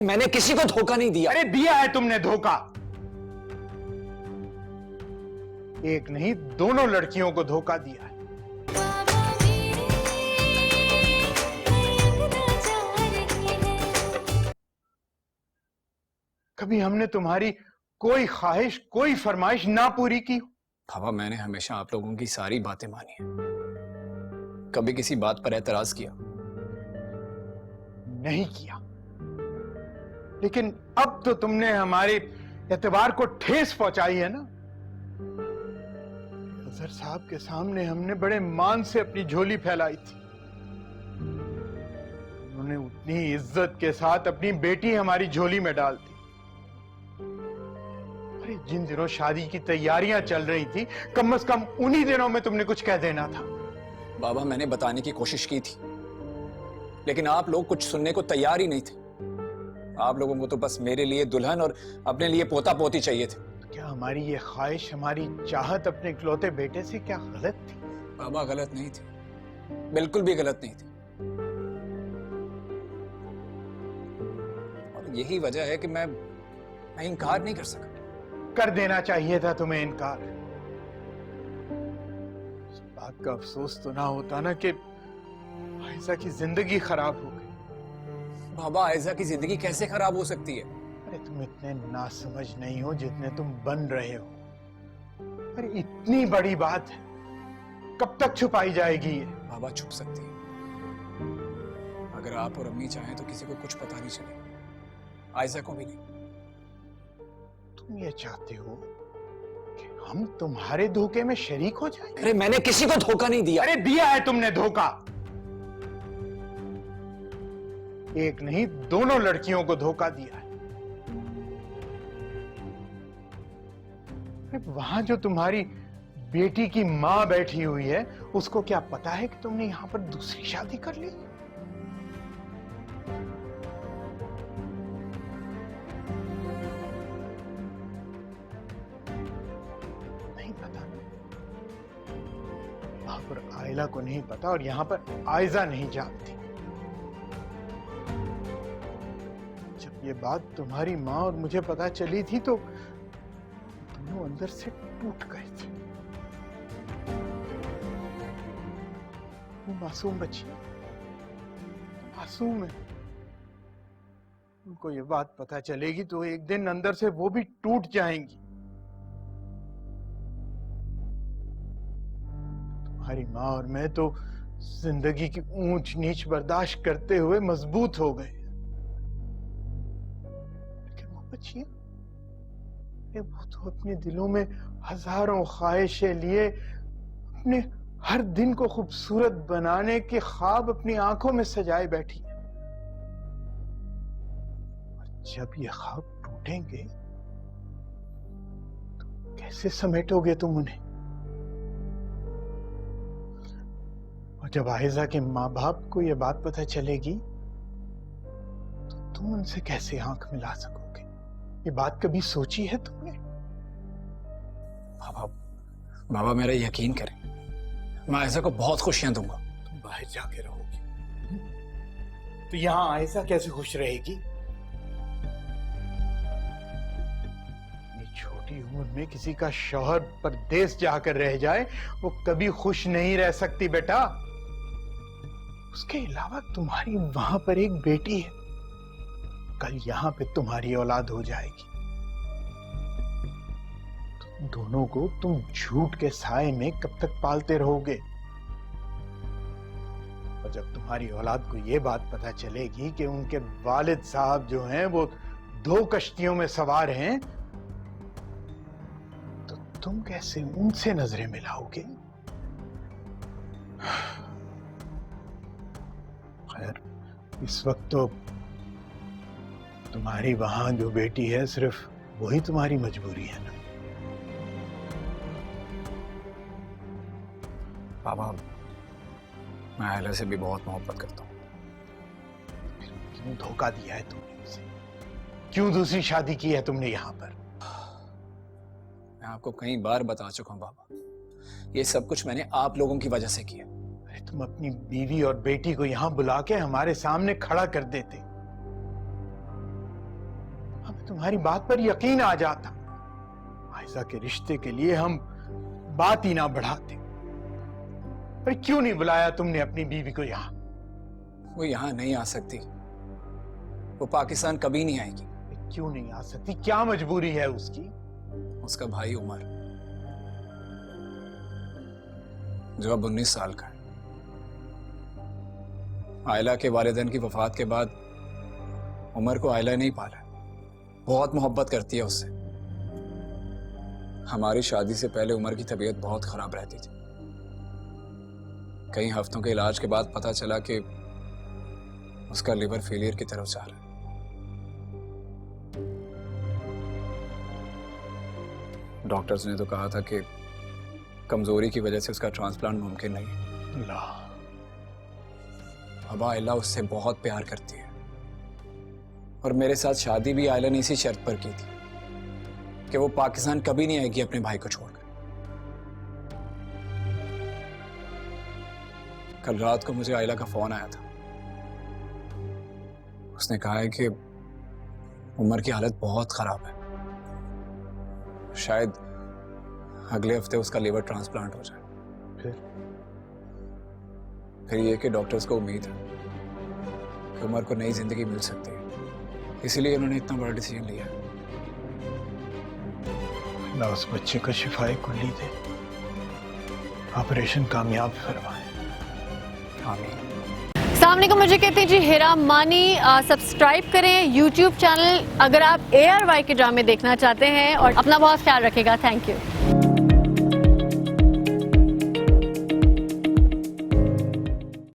मैंने किसी को धोखा नहीं दिया। अरे दिया है तुमने धोखा। एक नहीं, दोनों लड़कियों को धोखा दिया है। कभी हमने तुम्हारी कोई ख्वाहिश, कोई फरमाइश ना पूरी की? बाबा, मैंने हमेशा आप लोगों की सारी बातें मानी है। कभी किसी बात पर एतराज किया नहीं किया, लेकिन अब तो तुमने हमारे एतबार को ठेस पहुंचाई है ना। अजहर साहब के सामने हमने बड़े मान से अपनी झोली फैलाई थी। उन्होंने उतनी इज्जत के साथ अपनी बेटी हमारी झोली में डाल दी। अरे जिन दिनों शादी की तैयारियां चल रही थी, कम से कम उन्हीं दिनों में तुमने कुछ कह देना था। बाबा, मैंने बताने की कोशिश की थी, लेकिन आप लोग कुछ सुनने को तैयार ही नहीं थे। आप लोगों को तो बस मेरे लिए दुल्हन और अपने लिए पोता पोती चाहिए थे। क्या हमारी ये ख्वाहिश, हमारी चाहत अपने इकलौते बेटे से क्या गलत थी? बाबा, गलत नहीं थी, बिल्कुल भी गलत नहीं थी। और यही वजह है कि मैं इनकार नहीं कर सका। कर देना चाहिए था तुम्हें इनकार। इस बात का अफसोस तो ना होता ना कि आयशा की जिंदगी खराब हो गई। बाबा, आयशा की जिंदगी कैसे खराब हो सकती है? अरे तुम इतने नासमझ नहीं हो जितने तुम बन रहे हो। अरे इतनी बड़ी बात है, कब तक छुपाई जाएगी ये? बाबा, छुप सकती है। अगर आप और अम्मी चाहें तो किसी को कुछ पता नहीं चलेगा, आयशा को भी नहीं। तुम ये चाहते हो कि हम तुम्हारे धोखे में शरीक हो जाएं? अरे मैंने किसी को धोखा नहीं दिया। अरे दिया है तुमने धोखा। एक नहीं, दोनों लड़कियों को धोखा दिया है। अरे वहां जो तुम्हारी बेटी की मां बैठी हुई है, उसको क्या पता है कि तुमने यहां पर दूसरी शादी कर ली? नहीं पता। वहां पर आयला को नहीं पता और यहां पर आयजा नहीं जानती। जब ये बात तुम्हारी माँ और मुझे पता चली थी तो दोनों अंदर से टूट गए थे। वो मासूम बच्ची, मासूम है। उनको ये बात पता चलेगी तो एक दिन अंदर से वो भी टूट जाएंगी। तुम्हारी माँ और मैं तो जिंदगी की ऊंच नीच बर्दाश्त करते हुए मजबूत हो गए। बच्चियां, वो तो अपने दिलों में हजारों ख्वाहिशें लिए अपने हर दिन को खूबसूरत बनाने के ख्वाब अपनी आंखों में सजाए बैठी है। और जब ये ख्वाब टूटेंगे तो कैसे समेटोगे तुम उन्हें? और जब आयजा के माँ बाप को यह बात पता चलेगी तो तुम उनसे कैसे आंख मिला सकोगे? ये बात कभी सोची है तुमने? बाबा, बाबा मेरा यकीन करें, मैं आयशा को बहुत खुशियां दूंगा। तुम बाहर जाके रहोगी तो यहां आयशा कैसे खुश रहेगी? इतनी छोटी उम्र में किसी का शौहर परदेश जाकर रह जाए, वो कभी खुश नहीं रह सकती बेटा। उसके अलावा तुम्हारी वहां पर एक बेटी है, कल यहां पे तुम्हारी औलाद हो जाएगी। तुम दोनों को तुम झूठ के साए में कब तक पालते रहोगे? और जब तुम्हारी औलाद को यह बात पता चलेगी कि उनके वालिद साहब जो हैं वो 2 कश्तियों में सवार हैं, तो तुम कैसे उनसे नजरें मिलाओगे? खैर, इस वक्त तो तुम्हारी वहां जो बेटी है सिर्फ वही तुम्हारी मजबूरी है ना। बाबा, मैं आयला से भी बहुत मोहब्बत करता हूँ। क्यों धोखा दिया है तुमने उसे? क्यों दूसरी शादी की है तुमने यहां पर? मैं आपको कई बार बता चुका हूँ बाबा, ये सब कुछ मैंने आप लोगों की वजह से किया। अरे तुम अपनी बीवी और बेटी को यहां बुला के हमारे सामने खड़ा कर देते, तुम्हारी बात पर यकीन आ जाता। आयशा के रिश्ते के लिए हम बात ही ना बढ़ाते। पर क्यों नहीं बुलाया तुमने अपनी बीवी को यहाँ? वो यहाँ नहीं आ सकती, वो पाकिस्तान कभी नहीं आएगी। क्यों नहीं आ सकती? क्या मजबूरी है उसकी? उसका भाई उमर, जो अब 19 साल का है, आयला के वालिदैन की वफात के बाद उमर को आयला नहीं पाला। बहुत मोहब्बत करती है उससे। हमारी शादी से पहले उमर की तबीयत बहुत खराब रहती थी। कई हफ्तों के इलाज के बाद पता चला कि उसका लिवर फेलियर की तरफ जा रहा है। डॉक्टर्स ने तो कहा था कि कमजोरी की वजह से उसका ट्रांसप्लांट मुमकिन नहीं है। अब आयला उससे बहुत प्यार करती है और मेरे साथ शादी भी आयला ने इसी शर्त पर की थी कि वो पाकिस्तान कभी नहीं आएगी अपने भाई को छोड़कर। कल रात को मुझे आयला का फोन आया था। उसने कहा है कि उमर की हालत बहुत खराब है, शायद अगले हफ्ते उसका लिवर ट्रांसप्लांट हो जाए। फिर ये कि डॉक्टर्स को उम्मीद है कि उमर को नई जिंदगी मिल सकती है, इसीलिए उन्होंने इतना बड़ा डिसीजन लिया है। अल्लाह उस बच्चे को शिफाए कुल्ली दे, ऑपरेशन कामयाब फरमाए। आमीन। सामने को मुझे कहते हैं जी हेरा मानी। सब्सक्राइब करें YouTube चैनल अगर आप ARY के ड्रामे देखना चाहते हैं और अपना बहुत ख्याल रखेगा। Thank you.